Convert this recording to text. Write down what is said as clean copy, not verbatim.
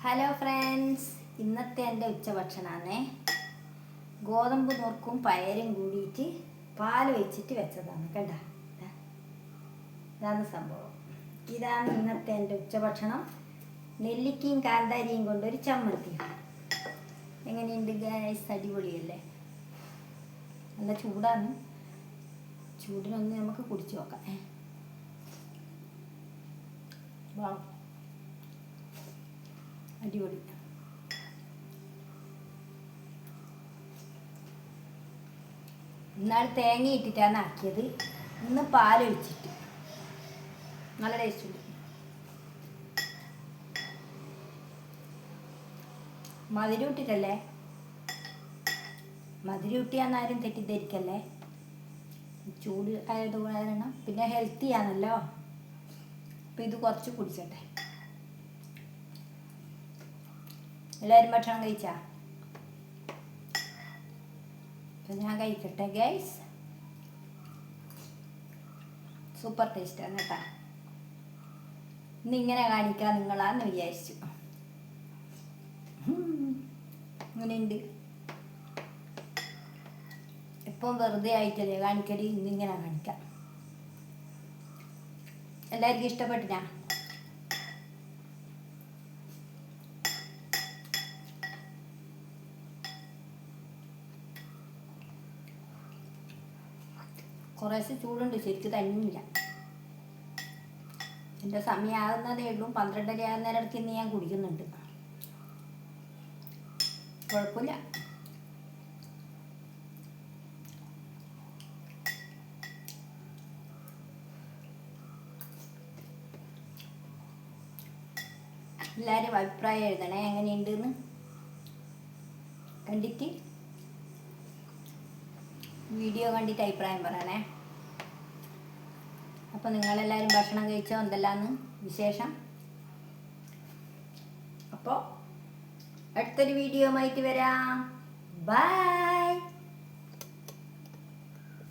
Hello friends, ഇന്നത്തെ എൻ്റെ ഉച്ചഭക്ഷണമാണ്. ഗോതമ്പ് നുറുക്കും പയറും കൂടിയിട്ട് പാൽ വെച്ചിട്ട് വെച്ചതാണ്. കണ്ട, ഇതാണ് സംഭവം. ഇതാണ് ഇന്നത്തെ എൻ്റെ ഉച്ചഭക്ഷണം. നെല്ലിക്കയും കാന്താരിയും കൊണ്ടൊരു ചമ്മന്തി. എങ്ങനെയുണ്ട് ഗൈസ്? അടിപൊളിയല്ലേ? നല്ല ചൂടാണ്. ചൂടിനൊന്ന് നമുക്ക് കുടിച്ചു നോക്കാം. അടിപൊളി. ഇന്നാൾ തേങ്ങ ഇട്ടിട്ടാണ് ആക്കിയത്, ഇന്ന് പാലൊഴിച്ചിട്ട്. നല്ല ടേസ്റ്റ് ഉണ്ട്. മധുരം ഇട്ടിട്ടല്ലേ? മധുരം ഇട്ടിയാന്ന് ആരും തെറ്റിദ്ധരിക്കല്ലേ. ചൂട് ആയത് കാരണം പിന്നെ ഹെൽത്തിയാണല്ലോ. അപ്പം ഇത് കുറച്ച് കുടിച്ചട്ടെ. എല്ലാവരും ഭക്ഷണം കഴിച്ചാ? അപ്പം ഞാൻ കഴിക്കട്ടെ ഗൈസ്. സൂപ്പർ ടേസ്റ്റാണ് കേട്ടോ. ഇന്നിങ്ങനെ കാണിക്കാൻ നിങ്ങളാന്ന് വിചാരിച്ചു. ഇങ്ങനെയുണ്ട്. എപ്പം വെറുതെ ആയിട്ടല്ലേ കാണിക്കല്, ഇന്നിങ്ങനെ കാണിക്കാം. എല്ലാവർക്കും ഇഷ്ടപ്പെട്ടിനാ? കുറേശ്ശെ ചൂടുണ്ട്, ശരിക്കും തന്നെയില്ല. എൻ്റെ സമയമാകുന്നതേ ഉള്ളൂ. 12:30 ആകുന്നതിനിടയ്ക്ക് ഇന്ന് ഞാൻ കുടിക്കുന്നുണ്ട്. കുഴപ്പമില്ല. എല്ലാവരും അഭിപ്രായം എഴുതണേ, എങ്ങനെയുണ്ടെന്ന് കണ്ടിട്ട്. വീഡിയോ കണ്ടിട്ട് അഭിപ്രായം പറയണേ. അപ്പോൾ നിങ്ങളെല്ലാവരും ഭക്ഷണം കഴിച്ചോ? എന്തെല്ലാന്ന് വിശേഷം? അപ്പോൾ അടുത്തൊരു വീഡിയോ ആയിട്ട് വരാം. ബൈ.